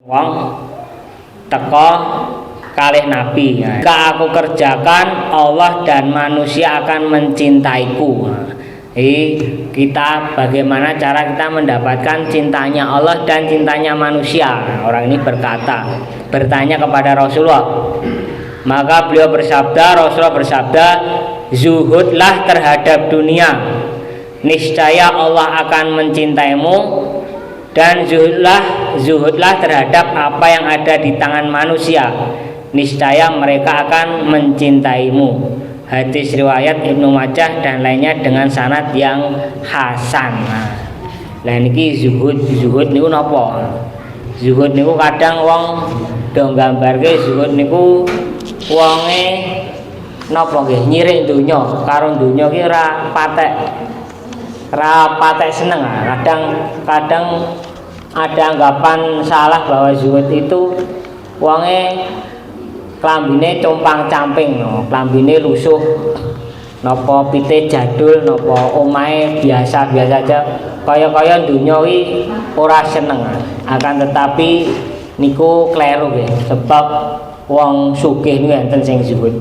wong teko kalih nabi. Jika aku kerjakan, Allah dan manusia akan mencintaiku. Kita bagaimana cara kita mendapatkan cintanya Allah dan cintanya manusia? Orang ini bertanya kepada Rasulullah. Maka beliau bersabda, Rasulullah bersabda, zuhudlah terhadap dunia, niscaya Allah akan mencintaimu, dan zuhudlah terhadap apa yang ada di tangan manusia, niscaya mereka akan mencintaimu. Hadis riwayat Ibnu Majah dan lainnya dengan sanad yang hasan. Lah niki zuhud niku napa? Zuhud niku kadang wong do nggambarke zuhud niku wonge napa nggih nyirik donya, karo donya ki ora patek seneng. Kadang ada anggapan salah bahwa zuhud itu wonge klambine compang-camping, klambine lusuh, napa pite jadul, napa omahe biasa-biasa aja, kaya-kaya donya iki ora seneng. Akan tetapi niku kleru nggih, sebab wong sugih niku enten sing zuhud.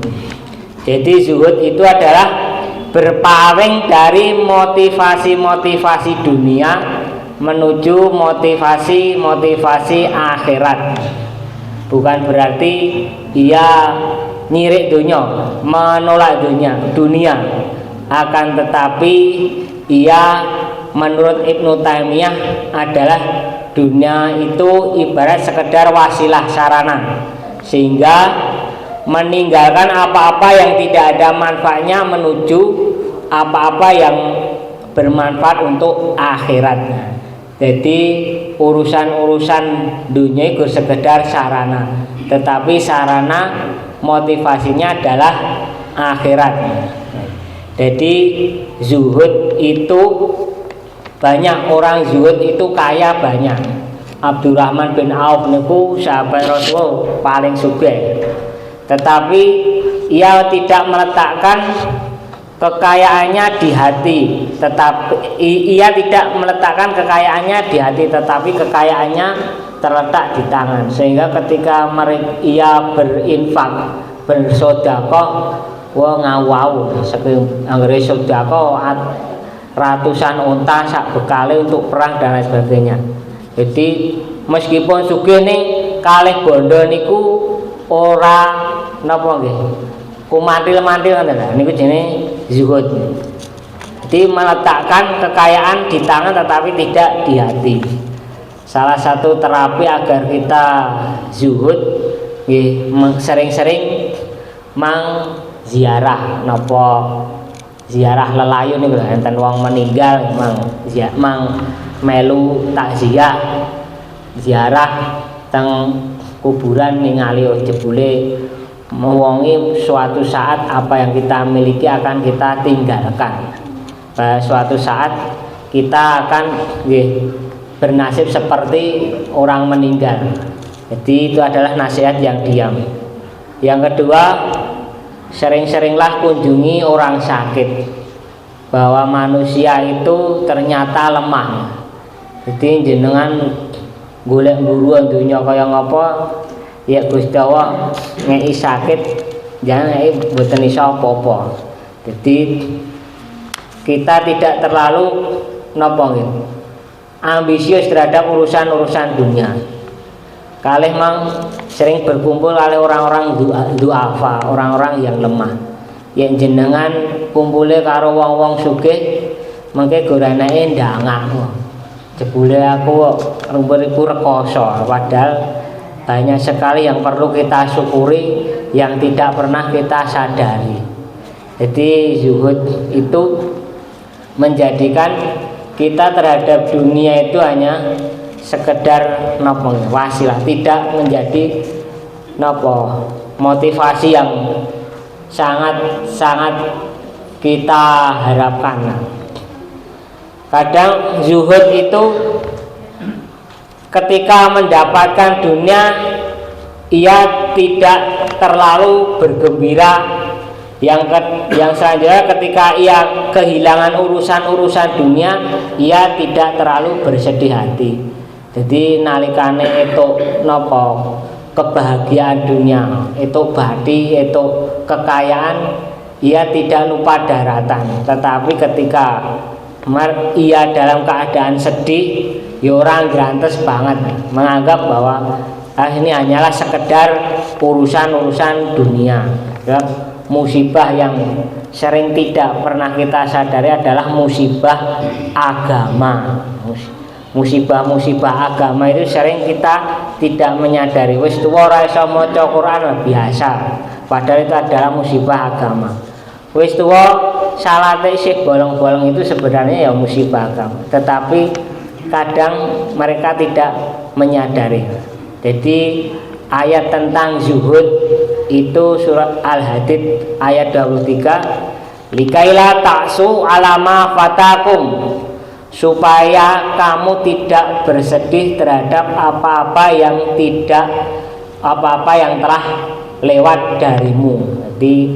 Jadi zuhud itu adalah berpaling dari motivasi-motivasi dunia menuju motivasi-motivasi akhirat. Bukan berarti ia nyirik dunia, menolak dunia. Akan tetapi ia menurut Ibnu Taimiyah adalah dunia itu ibarat sekedar wasilah sarana, sehingga meninggalkan apa-apa yang tidak ada manfaatnya menuju apa-apa yang bermanfaat untuk akhirat. Jadi urusan-urusan dunia itu sekedar sarana, tetapi sarana motivasinya adalah akhirat. Jadi zuhud itu banyak, orang zuhud itu kaya banyak. Abdurrahman bin Auf niku sahabat Rasul paling sugih, tetapi ia tidak meletakkan kekayaannya di hati, tetapi ia tidak meletakkan kekayaannya di hati, tetapi kekayaannya terletak di tangan. Sehingga ketika ia berinfak, bersedekah, wah ngawau, saking anggere sedekah ratusan unta sak bekale untuk perang dan lain sebagainya. Jadi meskipun sugih ning kalih bondo niku ora napa nggih, kumantil-mantil ngoten lho, niku jenenge zuhud. Jadi meletakkan kekayaan di tangan tetapi tidak di hati. Salah satu terapi agar kita zuhud nggih, sering-sering mang ziarah, napa ziarah lelayu niku lho, enten wong meninggal mang melu takziah, ziarah teng kuburan ningali jebule mewongi suatu saat apa yang kita miliki akan kita tinggalkan. Suatu saat kita akan bernasib seperti orang meninggal. Jadi itu adalah nasihat yang diam. Yang kedua, sering-seringlah kunjungi orang sakit, bahwa manusia itu ternyata lemah. Jadi jenengan golek buruan dunia kaya ngapa, ya Gusti Allah ngeki sakit, jangan ngeki mboten iso apa-apa. Jadi kita tidak terlalu napa nggih, ambisius terhadap urusan-urusan dunia. Kalih mang sering berkumpul oleh orang-orang duafa, orang-orang yang lemah. Yang jenengan kumpule karo wong-wong sugih, mengke goranake ndangak. Jebule aku rumpuniku rekoso, padahal banyak sekali yang perlu kita syukuri yang tidak pernah kita sadari. Jadi zuhud itu menjadikan kita terhadap dunia itu hanya sekedar napa wasilah, tidak menjadi napa motivasi yang sangat kita harapkan. Kadang zuhud itu ketika mendapatkan dunia ia tidak terlalu bergembira. Yang selanjutnya ketika ia kehilangan urusan-urusan dunia, ia tidak terlalu bersedih hati. Jadi nalikane itu nopo kebahagiaan dunia, itu badi, itu kekayaan, ia tidak lupa daratan. Tetapi ketika ia dalam keadaan sedih, ya orang grantes banget, menganggap bahwa ini hanyalah sekedar urusan-urusan dunia. Ya, musibah yang sering tidak pernah kita sadari adalah musibah agama. Musibah-musibah agama itu sering kita tidak menyadari. Wis tuwa ora iso maca Quran biasa, padahal itu adalah musibah agama. Wis tuwa salate isih bolong-bolong itu sebenarnya ya musibah agama, tetapi kadang mereka tidak menyadari. Jadi ayat tentang zuhud itu surat Al-Hadid ayat 23, likaila ta'su alama fatakum, supaya kamu tidak bersedih terhadap apa-apa yang telah lewat darimu. Jadi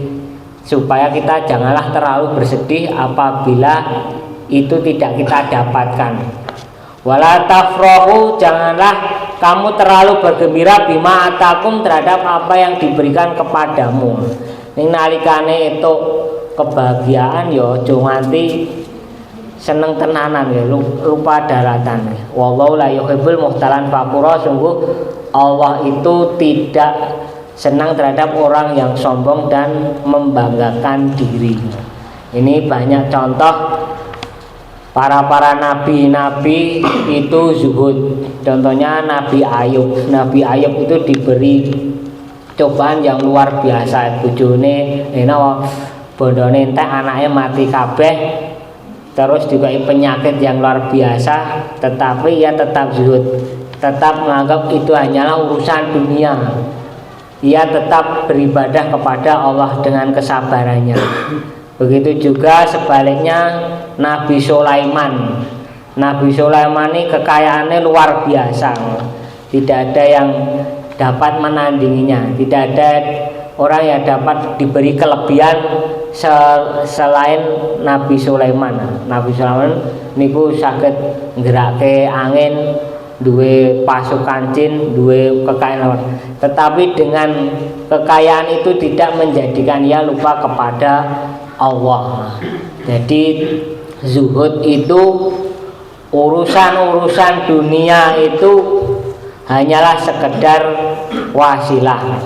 supaya kita janganlah terlalu bersedih apabila itu tidak kita dapatkan. Wala tafrahu, janganlah kamu terlalu bergembira bima atakum, terhadap apa yang diberikan kepadamu. Ning nalikane itu kebahagiaan ya aja nganti seneng tenanan ya, lupa daratan. Wallahu la yuhibbul muhtalan fakura, sungguh Allah itu tidak senang terhadap orang yang sombong dan membanggakan diri. Ini banyak contoh para nabi-nabi itu zuhud. Contohnya Nabi Ayub. Nabi Ayub itu diberi cobaan yang luar biasa. Bojone bondone entek, anaknya mati kabeh, terus juga penyakit yang luar biasa, tetapi ia tetap zuhud, tetap menganggap itu hanyalah urusan dunia. Ia tetap beribadah kepada Allah dengan kesabarannya. Begitu juga sebaliknya Nabi Sulaiman. Nabi Sulaiman ini kekayaannya luar biasa, tidak ada yang dapat menandinginya. Tidak ada orang yang dapat diberi kelebihan selain Nabi Sulaiman. Nabi Sulaiman niku saged nggerake angin, duwe pasukan jin, duwe kekayaan. Tetapi dengan kekayaan itu tidak menjadikan ia lupa kepada Allah. Jadi zuhud itu urusan-urusan dunia itu hanyalah sekedar wasilah.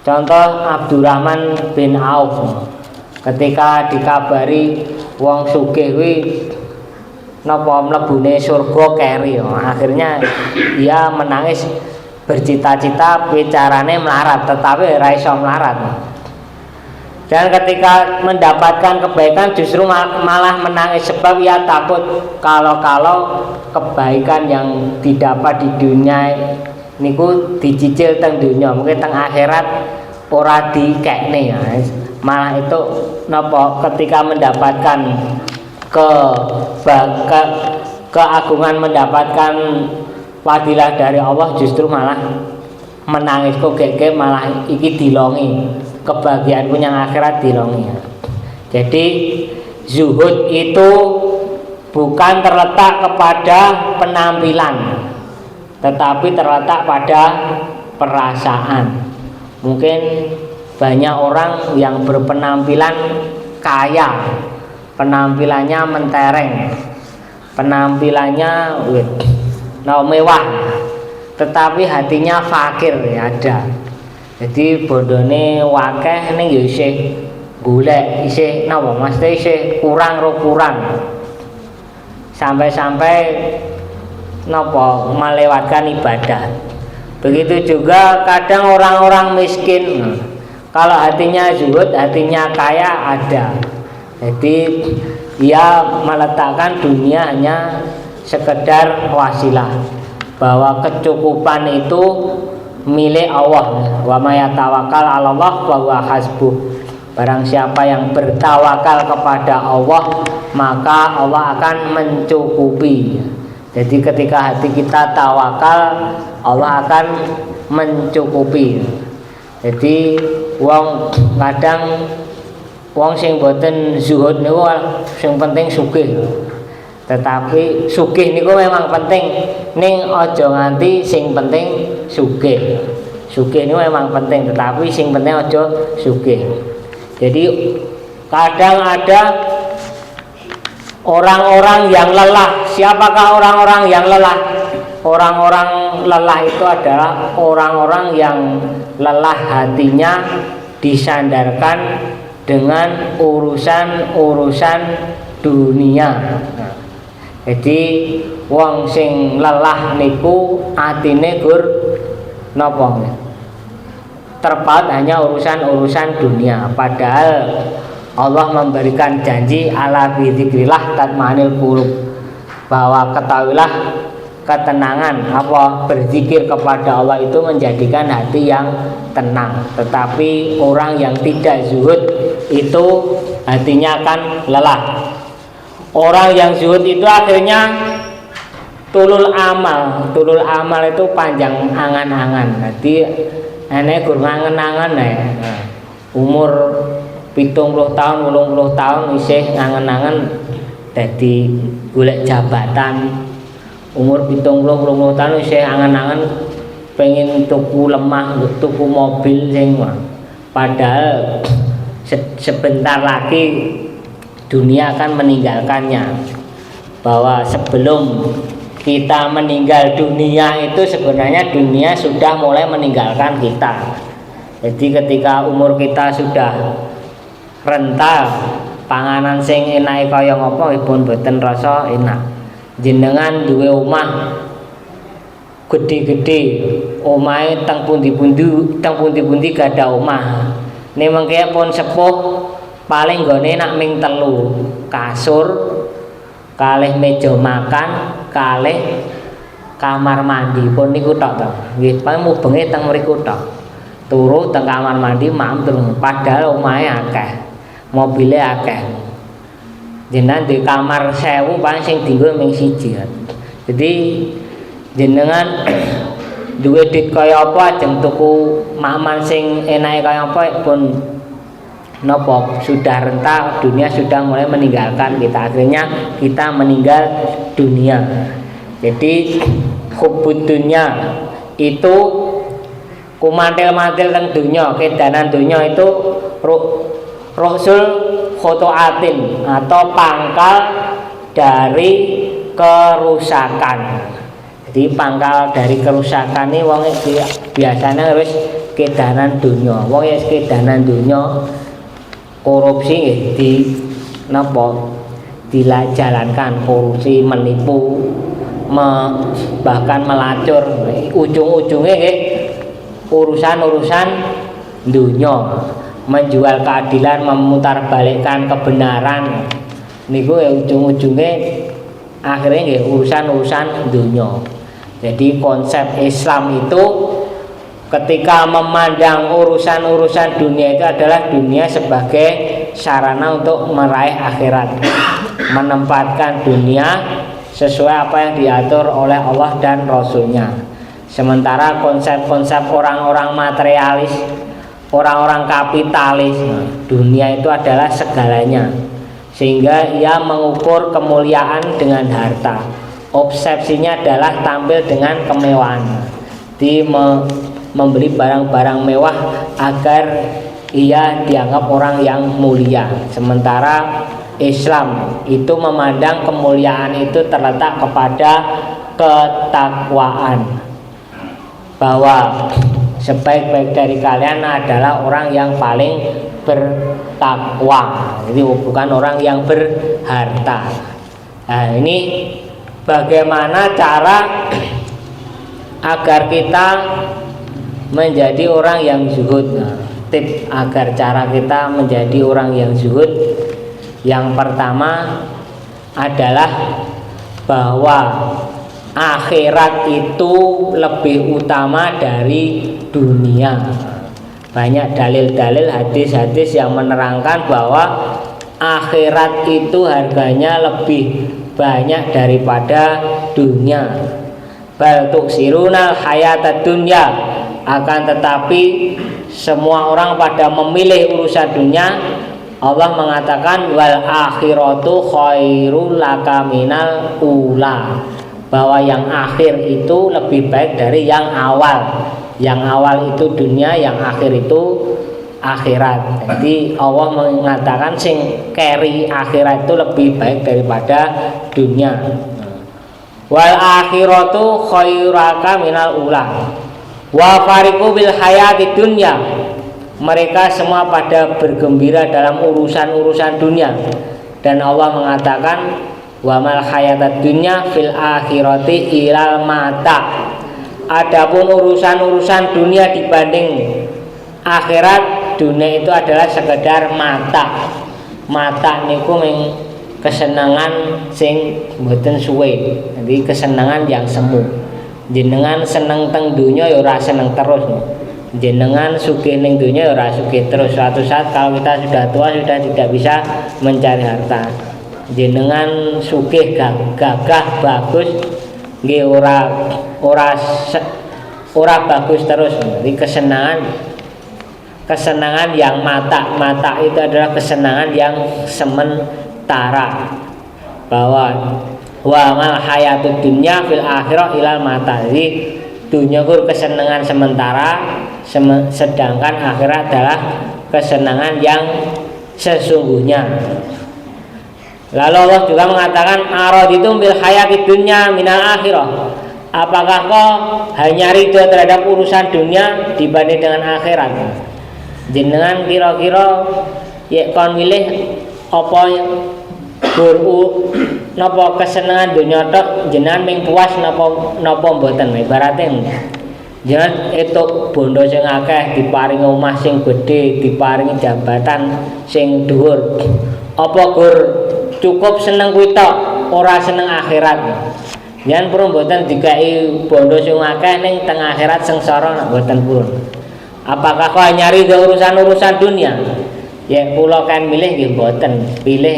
Contoh Abdurrahman bin Auf ketika dikabari wong sugih kuwi napa mlebune surga keri, akhirnya ia menangis bercita-cita bicarane melarat, tetapi ora iso melarat. Dan ketika mendapatkan kebaikan justru malah menangis, sebab ia takut kalau kebaikan yang didapat di dunia niku dicicil teng dunia, mungkin teng akhirat ora dikekne ya. Malah itu napa ketika mendapatkan keagungan, mendapatkan fadilah dari Allah justru malah menangis, kok gek malah iki dilongi kebahagiaan punya akhirat dilongi. Jadi zuhud itu bukan terletak kepada penampilan, tetapi terletak pada perasaan. Mungkin banyak orang yang berpenampilan kaya, penampilannya mentereng, penampilannya mewah, tetapi hatinya fakir ya ada. Jadi bondone wakeh ning ya isih golek, isih napa mesti isih kurang. Sampai-sampai napa melewatkan ibadah. Begitu juga kadang orang-orang miskin, kalau hatinya zuhud, hatinya kaya ada. Jadi dia meletakkan dunia hanya sekedar wasilah, bahwa kecukupan itu milik Allah. Wa may yatawakkal 'ala Allah fa huwa hasbuh. Barang siapa yang bertawakal kepada Allah, maka Allah akan mencukupi. Jadi ketika hati kita tawakal, Allah akan mencukupi. Jadi kadang wong sing boten zuhud niku sing penting sugih. Tetapi sugih niku memang penting, ning aja nganti sing penting sugih. Sugih niku memang penting, tetapi sing penting aja sugih. Jadi kadang ada orang-orang yang lelah. Siapakah orang-orang yang lelah? Orang-orang lelah itu adalah orang-orang yang lelah hatinya disandarkan dengan urusan-urusan dunia. Jadi wong sing lelah niku atine gur napa? Terpaut hanya urusan-urusan dunia. Padahal Allah memberikan janji ala bidzikrillah tatmainul qulub, bahwa ketahuilah ketenangan apa berzikir kepada Allah itu menjadikan hati yang tenang. Tetapi orang yang tidak zuhud itu hatinya akan lelah. Orang yang zuhud itu akhirnya tulul amal. Tulul amal itu panjang angan-angan. Jadi enek gur ngangen-angen umur 70 tahun, 80 tahun isih ngangen-angen dadi golek jabatan. Umur 70 tahun isih angen-angen pengen tuku lemah, tuku mobil sing padahal sebentar lagi dunia akan meninggalkannya. Bahwa sebelum kita meninggal dunia itu sebenarnya dunia sudah mulai meninggalkan kita. Jadi ketika umur kita sudah renta, panganan sing enake kaya ngapa pun boten rasa enak. Jenengan duwe omah gede-gede, omahe teng pundi-pundi gadah omah. Nek mengke pun sepuh paling nggone nak ming 3 kasur, kalih meja makan, kalih kamar mandi pun niku tok to. Nggih, paling mubenge teng mriku tok. Turu teng kamar mandi mampir, padahal omahe akeh, mobile akeh. Jenengan di kamar 1000 paling sing dienggo ming 1. Jadi jenengan duwe duit kaya apa ajeng tuku makman sing enake kaya apa pun nopo sudah renta, dunia sudah mulai meninggalkan kita. Akhirnya kita meninggal dunia. Jadi hubbud dunya itu kumantil-mantil teng dunya, kedanan dunya itu rusul khotoatin atau pangkal dari kerusakan. Jadi pangkal dari kerusakan ini wong biasanya harus kedanan dunya. Wong kedanan dunya korupsi di napa dijalankan, korupsi, menipu, bahkan melacur, ujung-ujungnya urusan-urusan dunia, menjual keadilan, memutarbalikkan kebenaran niku ujung-ujungnya akhirnya urusan-urusan dunia. Jadi konsep Islam itu ketika memandang urusan-urusan dunia itu adalah dunia sebagai sarana untuk meraih akhirat, menempatkan dunia sesuai apa yang diatur oleh Allah dan Rasulnya. Sementara konsep-konsep orang-orang materialis, orang-orang kapitalis, dunia itu adalah segalanya, sehingga ia mengukur kemuliaan dengan harta. Obsesinya adalah tampil dengan kemewahan, membeli barang-barang mewah agar ia dianggap orang yang mulia. Sementara Islam itu memandang kemuliaan itu terletak kepada ketakwaan, bahwa sebaik-baik dari kalian adalah orang yang paling bertakwa. Jadi bukan orang yang berharta. Nah, ini bagaimana cara agar kita menjadi orang yang zuhud. Nah, tip agar cara kita menjadi orang yang zuhud, yang pertama adalah bahwa akhirat itu lebih utama dari dunia. Banyak dalil-dalil, hadis-hadis yang menerangkan bahwa akhirat itu harganya lebih banyak daripada dunia. Bal tuksirunal hayatad dunya, akan tetapi semua orang pada memilih urusan dunia. Allah mengatakan wal akhiratu khairul laka minal ula, bahwa yang akhir itu lebih baik dari yang awal. Yang awal itu dunia, yang akhir itu akhirat. Jadi Allah mengatakan sing carry akhirat itu lebih baik daripada dunia. Wal akhiratu khairaka minal ula wa fariqu bil hayati dunya, mereka semua pada bergembira dalam urusan-urusan dunia. Dan Allah mengatakan wa mal hayatad dunya fil akhirati ilal mata, adapun urusan-urusan dunia dibanding akhirat, dunia itu adalah sekedar mata. Mata niku ming kesenangan sing mboten suwe, jadi kesenangan yang semu. Jenengan seneng teng dunia ya ora seneng terus. Jenengan sugih ning dunia ya ora sugih terus. Suatu saat kalau kita sudah tua sudah tidak bisa mencari harta. Jenengan sugih gagah bagus nggih ora bagus terus. Jadi kesenangan yang mata itu adalah kesenangan yang sementara, bahwa wa mal hayatud dunya fil akhirah ilal mata. Jadi dunia itu kesenangan sementara, sedangkan akhirat adalah kesenangan yang sesungguhnya. Lalu Allah juga mengatakan araditum bil hayatid dunya minal akhirah, apakah kau hanya ridho terhadap urusan dunia dibanding dengan akhirat? Jenengan kira-kira ya kon milih apa napa kesenangan dunia tok, jenengan ming puas napa mboten? Ibaratnya jenengan etuk bondo sing akeh, diparingi omah sing gedhe, diparingi jabatan sing dhuwur, apa gur cukup seneng kuwi tok, ora seneng akhirat? Jenengan purun mboten dikai bondo sing akeh ning teng akhirat sengsara mboten purun. Apakah kau nyari urusan-urusan dunia? Ya kula kan milih nggih mboten, pilih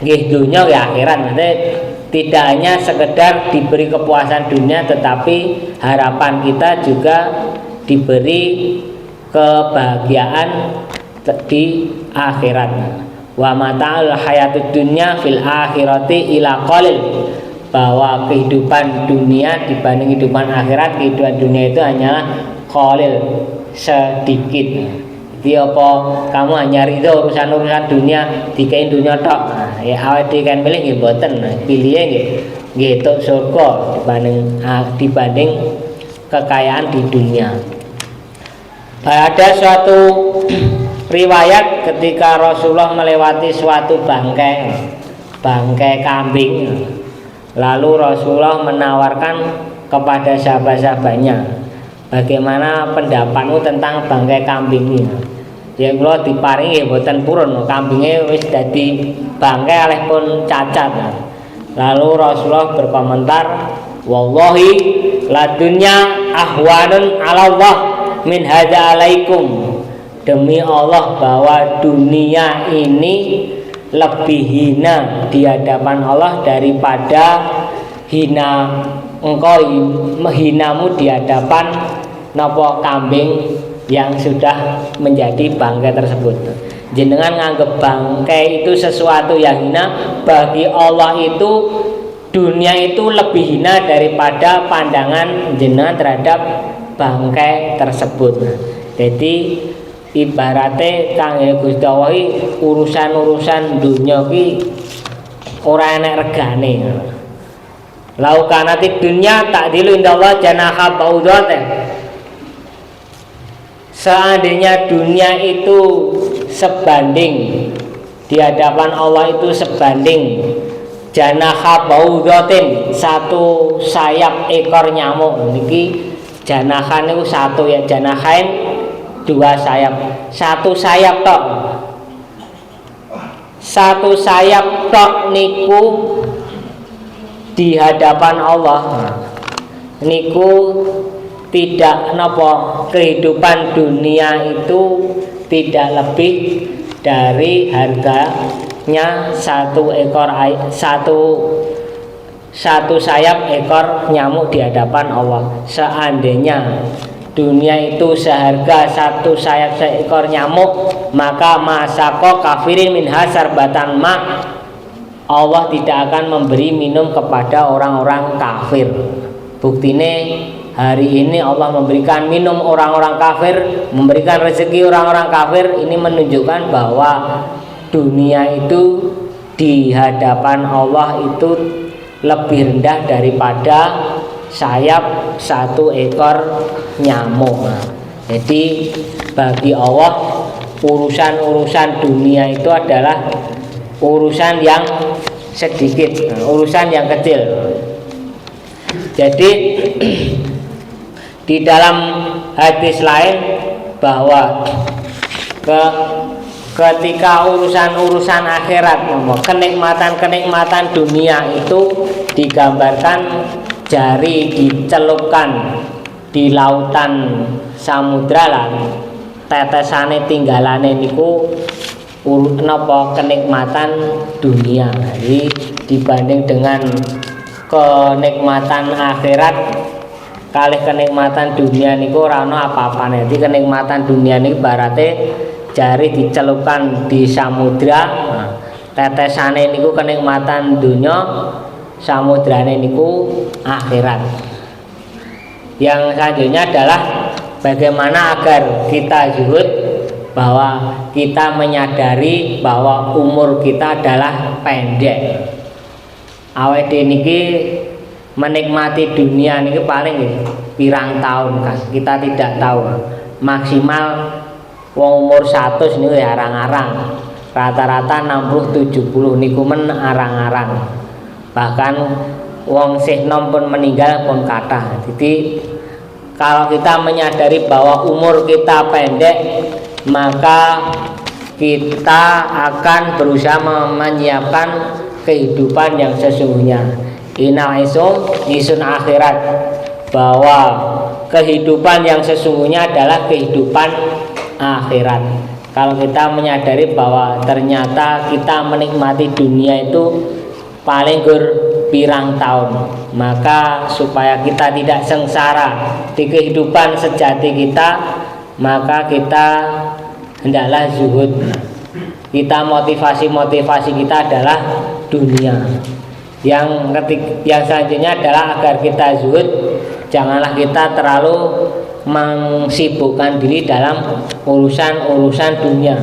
nggih dunia nggih akhirat. Maksudnya tidak hanya sekedar diberi kepuasan dunia, tetapi harapan kita juga diberi kebahagiaan di akhirat. Wa mata'ul hayatud dunya fil akhirati ila qalil, bahwa kehidupan dunia dibanding kehidupan akhirat, kehidupan dunia itu hanyalah qalil, sedikit. Jadi apa kamu hanya ridho urusan-urusan dunia, dikain dunia tok? Ya awake dhewe kan milih nggih mboten, pilihnya nggih tok surga dibanding kekayaan di dunia. Ada suatu riwayat ketika Rasulullah melewati suatu bangkai kambing, lalu Rasulullah menawarkan kepada sahabat-sahabatnya, bagaimana pendapatmu tentang bangkai kambing ini? Ya kula diparingi mboten purun, kambingnya wis dadi bangkai alih pun cacat. Lalu Rasulullah berkomentar, wallahi la dunya ahwanun 'ala Allah min hadza alaikum. Demi Allah bahwa dunia ini lebih hina di hadapan Allah daripada hina engkau menghinamu di hadapan napa kambing yang sudah menjadi bangkai tersebut. Jenengan nganggep bangkai itu sesuatu yang hina, bagi Allah itu dunia itu lebih hina daripada pandangan jenengan terhadap bangkai tersebut. Jadi ibaratnya kangge Gusti Allah urusan-urusan dunia ki ora enek regane. Lau kanatid dunya ta'dilu indallah janaha baudatin. Seandainya dunia itu sebanding di hadapan Allah, itu sebanding janaha baudatin, satu sayap ekor nyamuk. Niki janahan itu satu ya, janahain dua sayap, satu sayap tok. Satu sayap tok niku di hadapan Allah niku tidak napa, kehidupan dunia itu tidak lebih dari harganya satu sayap ekor nyamuk di hadapan Allah. Seandainya dunia itu seharga satu sayap seekor nyamuk, maka masako kafirin minha sarbatan ma, Allah tidak akan memberi minum kepada orang-orang kafir. Buktine hari ini Allah memberikan minum orang-orang kafir, memberikan rezeki orang-orang kafir. Ini menunjukkan bahwa dunia itu di hadapan Allah itu lebih rendah daripada sayap satu ekor nyamuk. Jadi bagi Allah urusan-urusan dunia itu adalah urusan yang sedikit, urusan yang kecil. Jadi di dalam hadis lain bahwa ketika urusan-urusan akhirat, kenikmatan-kenikmatan dunia itu digambarkan jari dicelupkan di lautan samudra lan tetesane tinggalane niku urut napa kenikmatan dunia. Jadi dibanding dengan kenikmatan akhirat kalih kenikmatan dunia niku ora ana apa-apane. Jadi kenikmatan dunia niku barate jari dicelupkan di samudra, tetesane niku kenikmatan dunia, samudrane niku akhirat. Yang selanjutnya adalah bagaimana agar kita zuhud, bahwa kita menyadari bahwa umur kita adalah pendek. Awake dhewe niki menikmati dunia niki paling pirang tahun kan, kita tidak tahu. Maksimal wong umur 100 niku ya arang-arang. Rata-rata 60 70 niku men arang-arang. Bahkan wong sih nom pun meninggal pun kathah. Jadi kalau kita menyadari bahwa umur kita pendek, maka kita akan berusaha menyiapkan kehidupan yang sesungguhnya. Inna isun akhirat, bahwa kehidupan yang sesungguhnya adalah kehidupan akhirat. Kalau kita menyadari bahwa ternyata kita menikmati dunia itu paling pirang tahun, maka supaya kita tidak sengsara di kehidupan sejati kita, maka kita hendaklah zuhud. Kita motivasi kita adalah dunia. Yang selanjutnya adalah agar kita zuhud, janganlah kita terlalu mensibukkan diri dalam urusan-urusan dunia.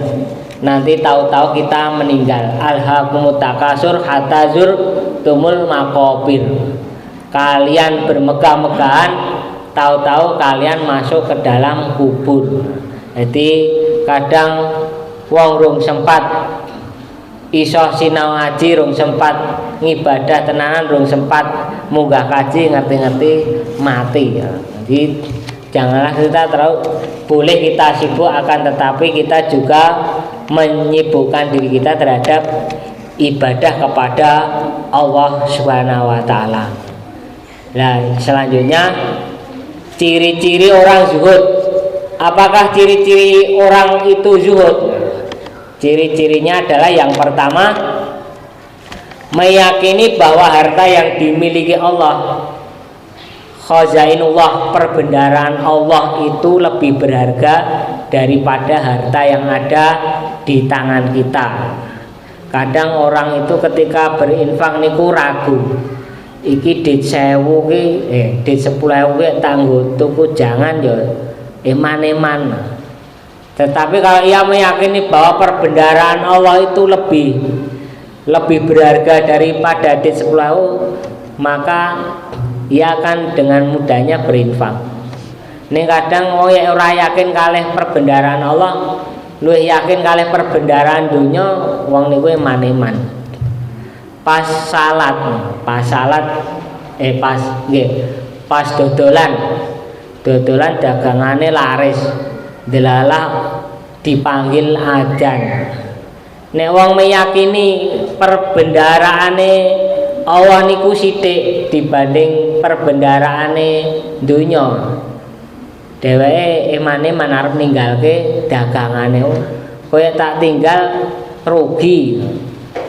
Nanti tahu-tahu kita meninggal. Alhaakumut takasur hatta zurtumul maqabir. Kalian bermegah-megahan, tahu-tahu kalian masuk ke dalam kubur. Jadi kadang wong rung sempat iso sinau ngaji, rung sempat ngibadah tenanan, rung sempat munggah kaji, ngerti-ngerti mati. Jadi janganlah kita terlalu, boleh kita sibuk, akan tetapi kita juga menyibukkan diri kita terhadap ibadah kepada Allah Subhanahu wa taala. Nah, selanjutnya ciri-ciri orang zuhud. Apakah ciri-ciri orang itu zuhud? Ciri-cirinya adalah yang pertama, meyakini bahwa harta yang dimiliki Allah, khazainullah, perbendaharaan Allah itu lebih berharga daripada harta yang ada di tangan kita. Kadang orang itu ketika berinfak niku ragu, iki dit 1000 ki dit 10.000 ki tanggo tuku jangan ya eman-eman. Tetapi kalau ia meyakini bahwa perbendaharaan Allah itu lebih berharga daripada dit 10.000, maka ia akan dengan mudahnya berinfak. Ini kadang ora yakin kalih perbendaharaan Allah, luwih yakin kalih perbendaharaan dunya, wong niku eman-eman. Pas dodolan dagangane laris, delalah dipanggil adzan. Nek wong meyakini perbendaharaane Allah niku sithik dibanding perbendaharaane dunya, dheweke eman-eman arep ninggalke dagangane, kowe tak tinggal rugi.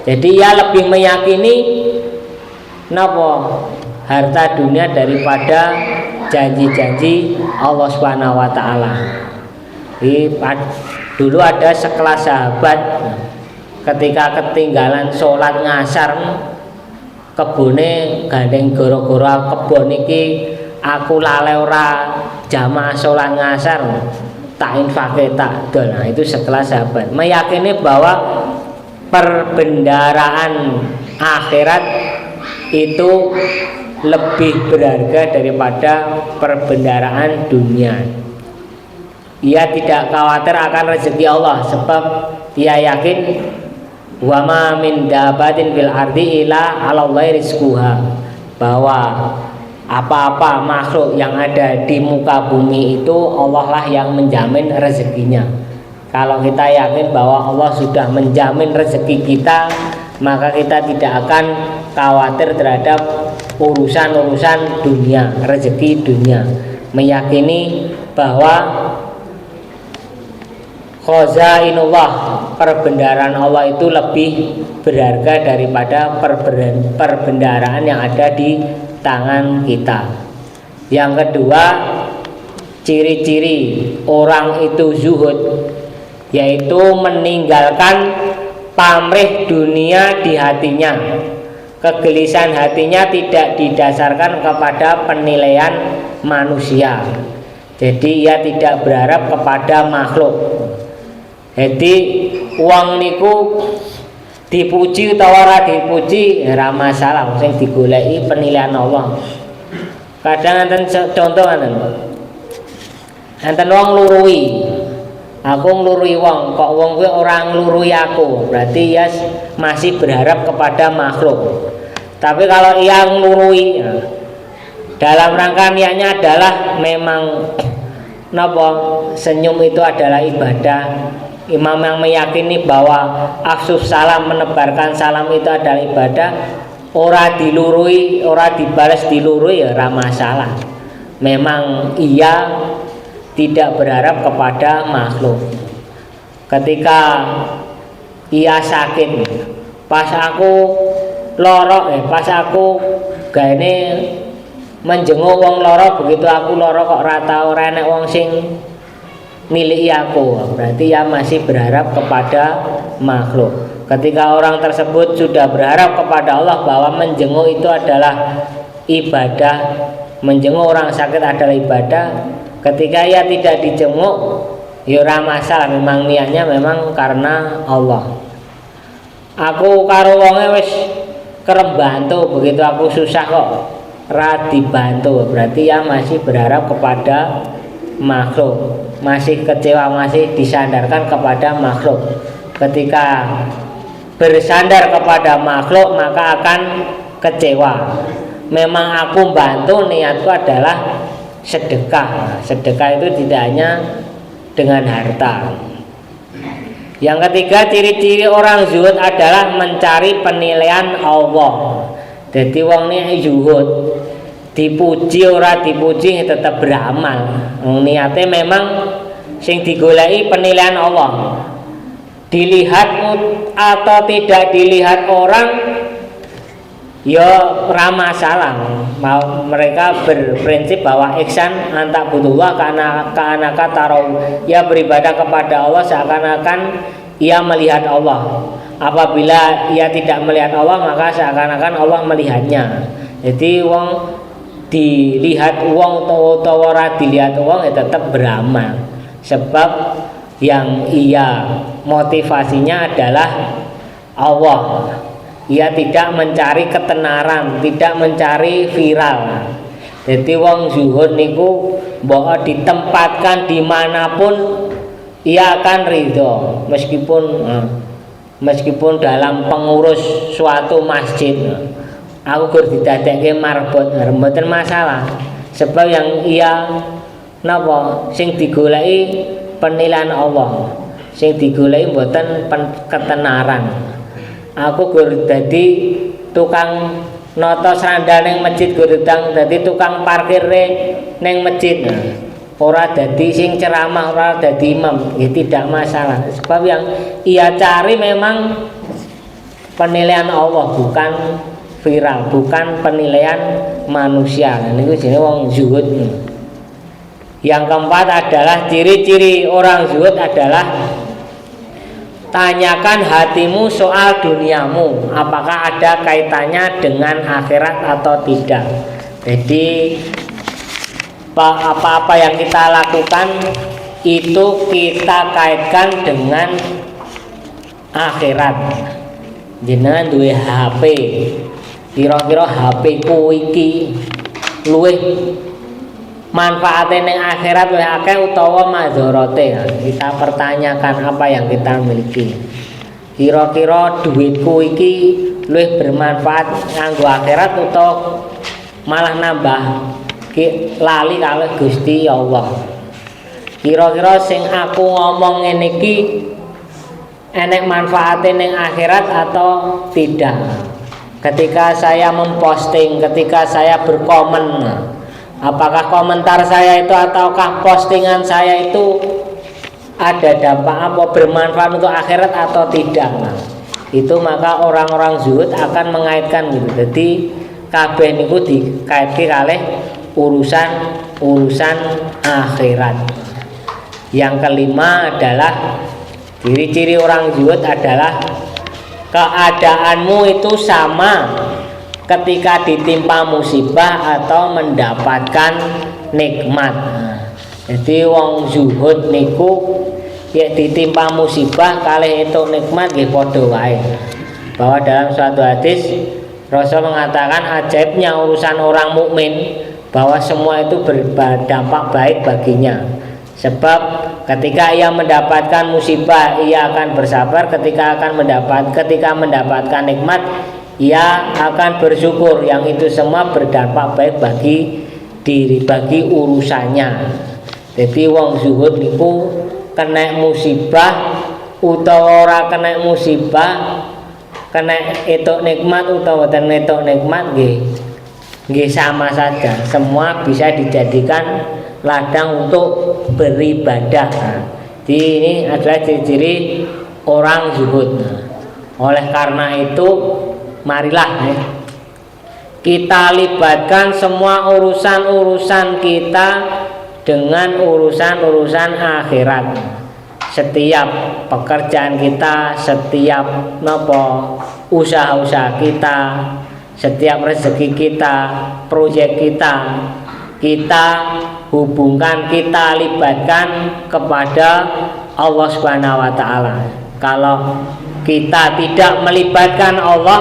Jadi ia lebih meyakini napa harta dunia daripada janji-janji Allah Subhanahu wa taala. Dulu ada sekelas sahabat ketika ketinggalan sholat ngasar, kebune gandeng goro-goro kebon iki aku lale ora jamaah sholat ngasar tak infake tak dol. Nah, itu sekelas sahabat meyakini bahwa perbendaharaan akhirat itu lebih berharga daripada perbendaharaan dunia. Ia tidak khawatir akan rezeki Allah sebab ia yakin wa ma min dabatin fil ardi illa 'alallahi rizquha, bahwa apa-apa makhluk yang ada di muka bumi itu Allah lah yang menjamin rezekinya. Kalau kita yakin bahwa Allah sudah menjamin rezeki kita, maka kita tidak akan khawatir terhadap urusan-urusan dunia, rezeki dunia. Meyakini bahwa khazainullah, perbendaharaan Allah itu lebih berharga daripada perbendaharaan yang ada di tangan kita. Yang kedua, ciri-ciri orang itu zuhud, yaitu meninggalkan pamrih dunia di hatinya. Kegelisahan hatinya tidak didasarkan kepada penilaian manusia. Jadi ia tidak berharap kepada makhluk. Jadi uang niku dipuji utawa ora dipuji ora masalah, sing digoleki penilaian Allah. Kadang enten contoh enten wong nglurui. Aku nglurui wong, kok wong kuwi ora nglurui aku, berarti ia masih berharap kepada makhluk. Tapi kalau ia nglurui dalam rangka niatnya adalah memang napa, senyum itu adalah ibadah. Imam yang meyakini bahwa afsus salam, menebarkan salam itu adalah ibadah, ora dilurui, ora dibalas dilurui ya ora masalah. Memang ia tidak berharap kepada makhluk. Ketika ia sakit, pas aku loro, pas aku gane menjenguk wong loro, begitu aku loro kok ora tau ora enek wong sing miliki aku, berarti ia masih berharap kepada makhluk. Ketika orang tersebut sudah berharap kepada Allah bahwa menjenguk itu adalah ibadah, menjenguk orang sakit adalah ibadah, ketika ia tidak dijenguk ya ora masalah, memang niatnya memang karena Allah. Aku karo wonge wis kerep bantu, begitu aku susah kok ora dibantu, berarti ia masih berharap kepada makhluk, masih kecewa, masih disandarkan kepada makhluk. Ketika bersandar kepada makhluk maka akan kecewa. Memang aku bantu, niatku adalah sedekah. Sedekah itu tidak hanya dengan harta. Yang ketiga, ciri-ciri orang zuhud adalah mencari penilaian Allah. Jadi wong ini zuhud, dipuji ora dipuji tetap beramal. Niatnya memang sing digoleki penilaian Allah. Dilihat atau tidak dilihat orang ya ora masalah. Mereka berprinsip bahwa ihsan antakbudullah kana tarau, ya beribadah kepada Allah seakan-akan ia melihat Allah. Apabila ia tidak melihat Allah maka seakan-akan Allah melihatnya. Jadi wong dilihat uang atau ora dilihat uang ya tetap beramal, sebab yang ia motivasinya adalah Allah. Ia tidak mencari ketenaran, tidak mencari viral. Jadi wong zuhud niku mbok ditempatkan dimanapun ia akan ridho, meskipun dalam pengurus suatu masjid. Aku gur didadekke marbot, mboten masalah. Sebab yang ia napa sing digoleki penilaian Allah. Sing digoleki mboten ketenaran. Aku gur dadi tukang nata srandal ning masjid, gur dadi tukang parkir ning masjid. Ora dadi sing ceramah, ora dadi imam, ya tidak masalah. Sebab yang ia cari memang penilaian Allah, bukan viral, bukan penilaian manusia. Nah, niku jenenge wong zuhud. Yang keempat adalah ciri-ciri orang zuhud adalah tanyakan hatimu soal duniamu, apakah ada kaitannya dengan akhirat atau tidak. Jadi apa-apa yang kita lakukan itu kita kaitkan dengan akhirat. Jenengan duwe HP, kira-kira HP ku iki luwih manfaatnya ning akhirat luwih akeh utawa madharate. Kita pertanyakan apa yang kita miliki. Kira-kira duitku iki luwih bermanfaat kanggo akhirat utawa malah nambah lali kalih Gusti Allah. Kira-kira sing aku ngomong ngene iki enek manfaatnya ning akhirat atau tidak. Ketika saya memposting, ketika saya berkomen, apakah komentar saya itu ataukah postingan saya itu ada dampak apa, bermanfaat untuk akhirat atau tidak. Nah, itu maka orang-orang zuhud akan mengaitkan gitu. Jadi kabeh niku dikaitke kalih urusan akhirat. Yang kelima adalah ciri-ciri orang zuhud adalah keadaanmu itu sama ketika ditimpa musibah atau mendapatkan nikmat. Jadi wong zuhud niku ya ditimpa musibah kalih itu nikmat nggih padha wae. Bahwa dalam suatu hadis Rasul mengatakan ajaibnya urusan orang mukmin bahwa semua itu berdampak baik baginya. Sebab ketika ia mendapatkan musibah ia akan bersabar, ketika mendapatkan nikmat ia akan bersyukur, yang itu semua berdampak baik bagi diri, bagi urusannya. Jadi wong zuhud niku kena musibah utawa ora kena musibah, kena etuk nikmat utawa boten etuk nikmat nggih sama saja. Semua bisa dijadikan ladang untuk beribadah. Jadi ini adalah ciri-ciri orang zuhud. Oleh karena itu marilah kita libatkan semua urusan-urusan kita dengan urusan-urusan akhirat. Setiap pekerjaan kita, setiap usaha-usaha kita, setiap rezeki kita, proyek kita hubungkan, kita libatkan kepada Allah Subhanahu wa taala. Kalau kita tidak melibatkan Allah,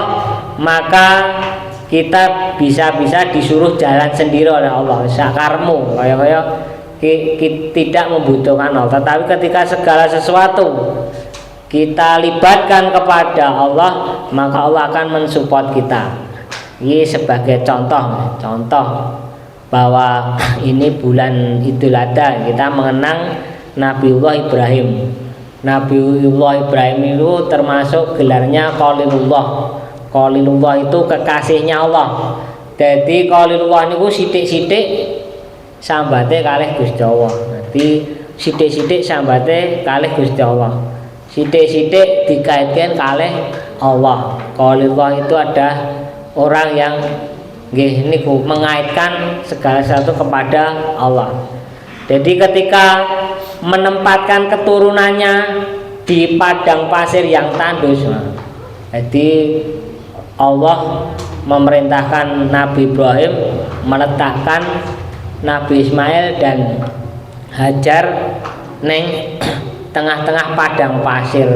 maka kita bisa-bisa disuruh jalan sendiri oleh Allah. Sakarmu kaya tidak membutuhkan Allah. Tetapi ketika segala sesuatu kita libatkan kepada Allah, maka Allah akan mensupport kita. Ini sebagai contoh bahwa ini bulan Idul Adha kita mengenang Nabiullah Ibrahim. Nabiullah Ibrahim itu termasuk gelarnya Khalilullah. Khalilullah itu kekasihnya Allah. Jadi Khalilullah niku sithik-sithik sambate kalih Gusti Allah. Jadi sithik-sithik sambate kalih Gusti Allah. Sithik-sithik dikaitkan kalih Allah. Khalilullah itu ada orang yang nggih niku mengaitkan segala sesuatu kepada Allah. Jadi ketika menempatkan keturunannya di padang pasir yang tandus, jadi Allah memerintahkan Nabi Ibrahim meletakkan Nabi Ismail dan Hajar neng tengah-tengah padang pasir.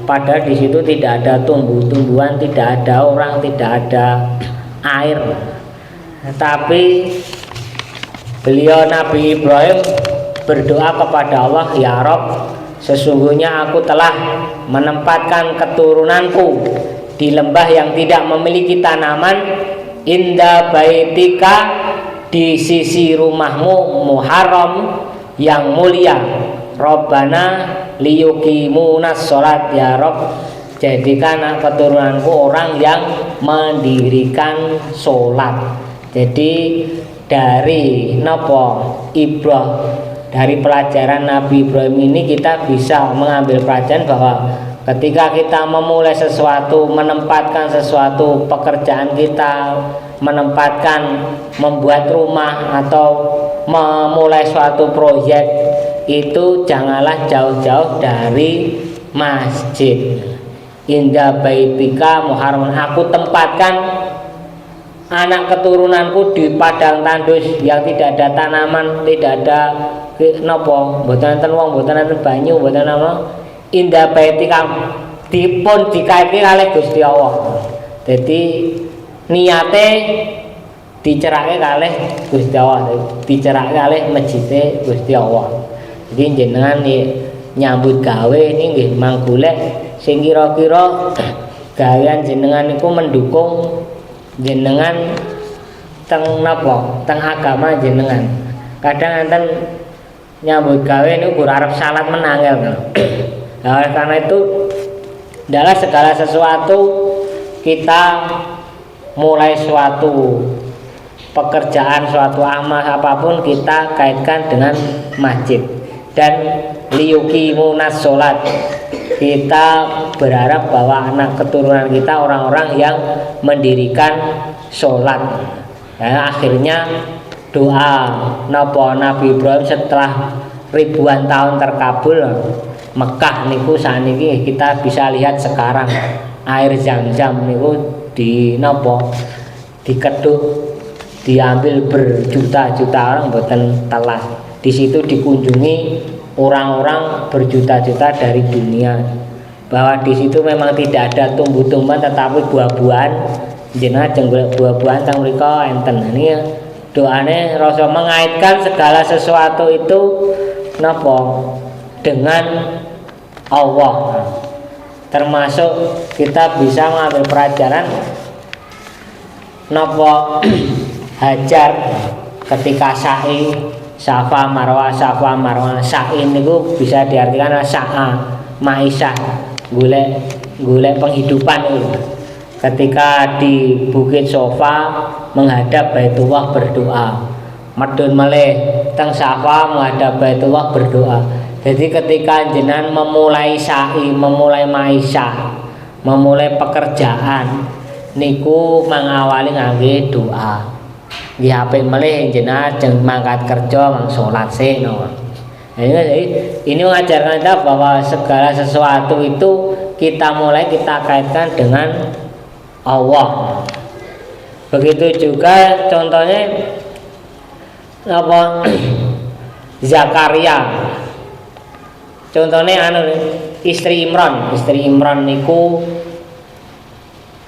Padahal di situ tidak ada tumbuh-tumbuhan, tidak ada orang, tidak ada air. Tapi beliau Nabi Ibrahim berdoa kepada Allah, ya Rob, sesungguhnya aku telah menempatkan keturunanku di lembah yang tidak memiliki tanaman, inda baitika, di sisi rumahmu muharram yang mulia. Robbana liyuqimunas sholat, ya Rob, jadikan keturunanku orang yang mendirikan sholat. Jadi dari dari pelajaran Nabi Ibrahim ini kita bisa mengambil pelajaran bahwa Ketika kita memulai sesuatu, menempatkan sesuatu pekerjaan kita, membuat rumah atau memulai suatu proyek, itu janganlah jauh-jauh dari masjid. Inda baitika muharraman, aku tempatkan anak keturunanku di padang tandus yang tidak ada tanaman, tidak ada nopo, mboten enten wong, mboten enten banyu, mboten apa. Inda baitika dipun dikaitke kalih Gusti Allah. Jadi niate dicerake kalih Gusti Allah, dicerake kalih masjide Gusti Allah. Jadi jenengan nyambut gawe ini nggih manggolek sing kira-kira gawean jenengan niku mendukung jenengan teng napa, teng agama jenengan. Kadang enten nyambut gawe niku gur arep salat menangel. Nah, oleh karena itu adalah segala sesuatu kita mulai suatu pekerjaan, suatu amal apapun kita kaitkan dengan masjid. Dan liyuqimunas sholat, kita berharap bahwa anak keturunan kita orang-orang yang mendirikan sholat. Akhirnya doa Nabi Ibrahim setelah ribuan tahun terkabul. Mekah niku saniki kita bisa lihat sekarang air Zam-Zam niku dikeduk, diambil berjuta-juta orang boten telas. Di situ dikunjungi orang-orang berjuta-juta dari dunia. Bahwa di situ memang tidak ada tumbuh-tumbuhan tetapi buah-buahan. Jenengan jenggolek buah-buahan teng mriko enten. Ini doane Rasul mengaitkan segala sesuatu itu dengan Allah. Termasuk kita bisa mengambil pelajaran Hajar ketika sa'i Safa Marwah, sa'i niku bisa diartikan sa'a ma'isyah, golek penghidupan itu. Ketika di Bukit Sofa menghadap Baitullah berdoa, medun meleh teng Safa menghadap Baitullah berdoa. Jadi ketika jenengan memulai sa'i, memulai ma'isyah, memulai pekerjaan niku mangawali ngangge doa. Di HP meleh jenengan jeng mangkat kerja mang salat sih no. Ini mengajarkan kita bahwa segala sesuatu itu kita mulai kita kaitkan dengan Allah. Begitu juga contohnya Zakaria. Contohnya istri Imran niku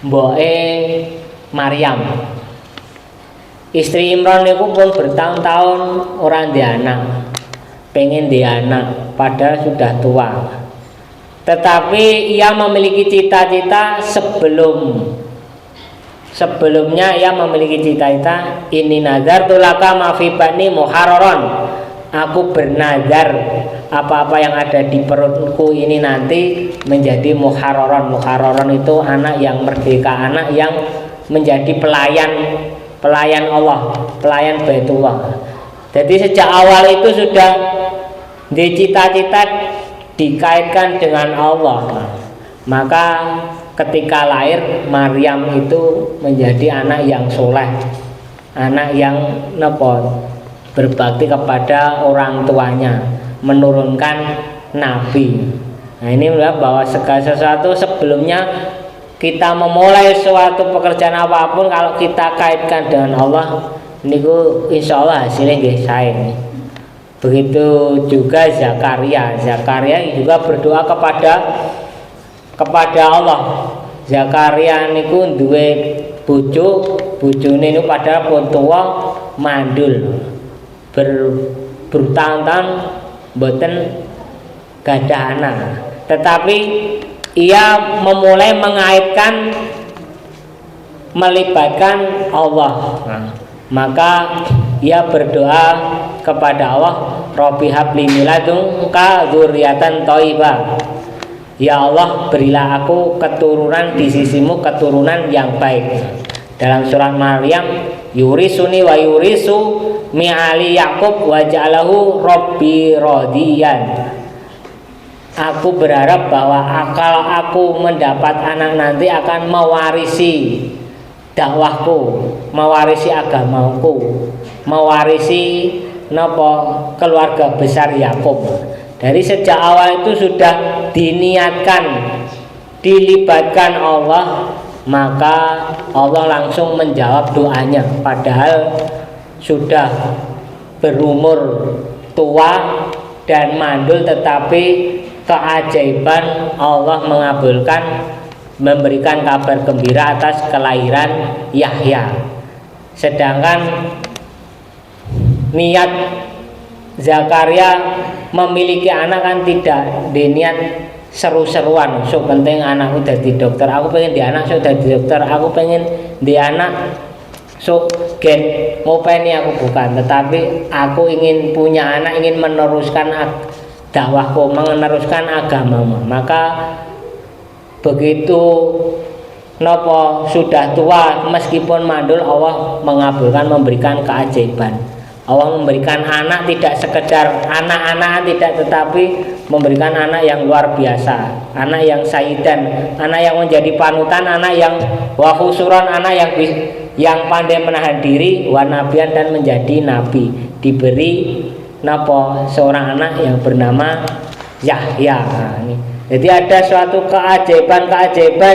mboke Maryam. Istri Imran niku pun bertahun-tahun orang dia anak, pengen dia anak, padahal sudah tua. Tetapi ia memiliki cita-cita sebelumnya ia memiliki cita-cita, ini nazartu laka ma fi batni muharraran. Aku bernazar apa-apa yang ada di perutku ini nanti menjadi muharraran. Muharraran itu anak yang merdeka, anak yang menjadi pelayan Allah, pelayan Baitullah. Jadi sejak awal itu sudah dicita-cita dikaitkan dengan Allah. Maka ketika lahir Maryam itu menjadi anak yang soleh, anak yang berbakti kepada orang tuanya, menurunkan nabi. Nah ini adalah bahwa segala sesuatu sebelumnya kita memulai suatu pekerjaan apapun kalau kita kaitkan dengan Allah niku insya Allah hasilnya nggih sae. Begitu juga Zakaria juga berdoa kepada Allah. Zakaria niku duwe bojone niku padahal pun tua mandul bertahun-tahun mboten gadah anak, tetapi ia memulai mengaitkan melibatkan Allah. Maka ia berdoa kepada Allah, Rabbi habli min ladunka dzurriatan thayyibah. Ya Allah, berilah aku keturunan di sisimu, keturunan yang baik. Dalam surat Maryam, yurisuni wa yurisu mi'ali Yaqub wa ja'alahu Rabbi radiyan. Aku berharap bahwa kalau aku mendapat anak nanti akan mewarisi dakwahku, mewarisi agamaku, mewarisi keluarga besar Yakub. Dari sejak awal itu sudah diniatkan, dilibatkan Allah, maka Allah langsung menjawab doanya. Padahal sudah berumur tua dan mandul, tetapi keajaiban Allah mengabulkan, memberikan kabar gembira atas kelahiran Yahya. Sedangkan niat Zakaria memiliki anak kan tidak diniat seru-seruan. So penting anakku jadi dokter, aku pengen di anak so jadi dokter, aku pengen di anak so gen ngopeni aku, bukan, tetapi aku ingin punya anak, ingin meneruskan dakwahku, meneruskan agamamu. Maka begitu sudah tua meskipun mandul, Allah mengabulkan, memberikan keajaiban. Allah memberikan anak tidak sekedar anak-anak tidak, tetapi memberikan anak yang luar biasa, anak yang sayyidan, anak yang menjadi panutan, anak yang wahusuron, anak yang pandai menahan diri, wanabian, dan menjadi nabi. Diberi seorang anak yang bernama Yahya. Jadi ada suatu keajaiban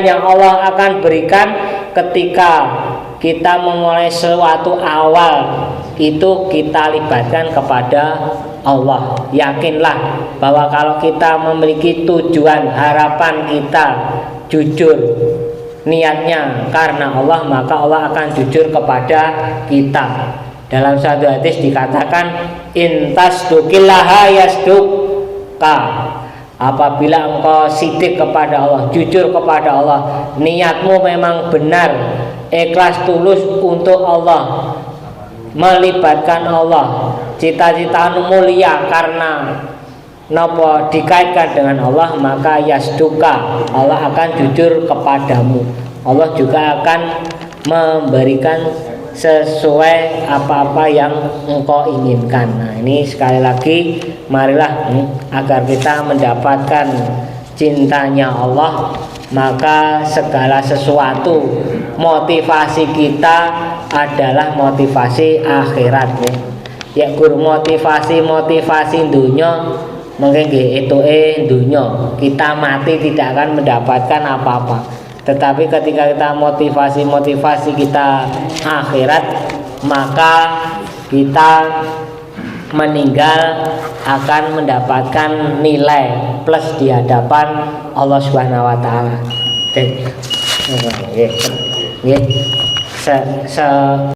yang Allah akan berikan ketika kita memulai suatu awal, itu kita libatkan kepada Allah. Yakinlah bahwa kalau kita memiliki tujuan, harapan kita jujur niatnya karena Allah, maka Allah akan jujur kepada kita. Dalam satu hadis dikatakan, intas dukillaha yasduka, apabila engkau sidik kepada Allah, jujur kepada Allah, niatmu memang benar, ikhlas tulus untuk Allah, melibatkan Allah, cita-citamu mulia karena dikaitkan dengan Allah, maka yasduka, Allah akan jujur kepadamu. Allah juga akan memberikan sesuai apa-apa yang engkau inginkan. Nah, ini sekali lagi marilah agar kita mendapatkan cintanya Allah, maka segala sesuatu motivasi kita adalah motivasi akhirat ya. Guru motivasi dunia mungkin itu dunia, kita mati tidak akan mendapatkan apa-apa. Tetapi ketika kita motivasi kita akhirat, maka kita meninggal akan mendapatkan nilai plus di hadapan Allah Subhanahu wa taala.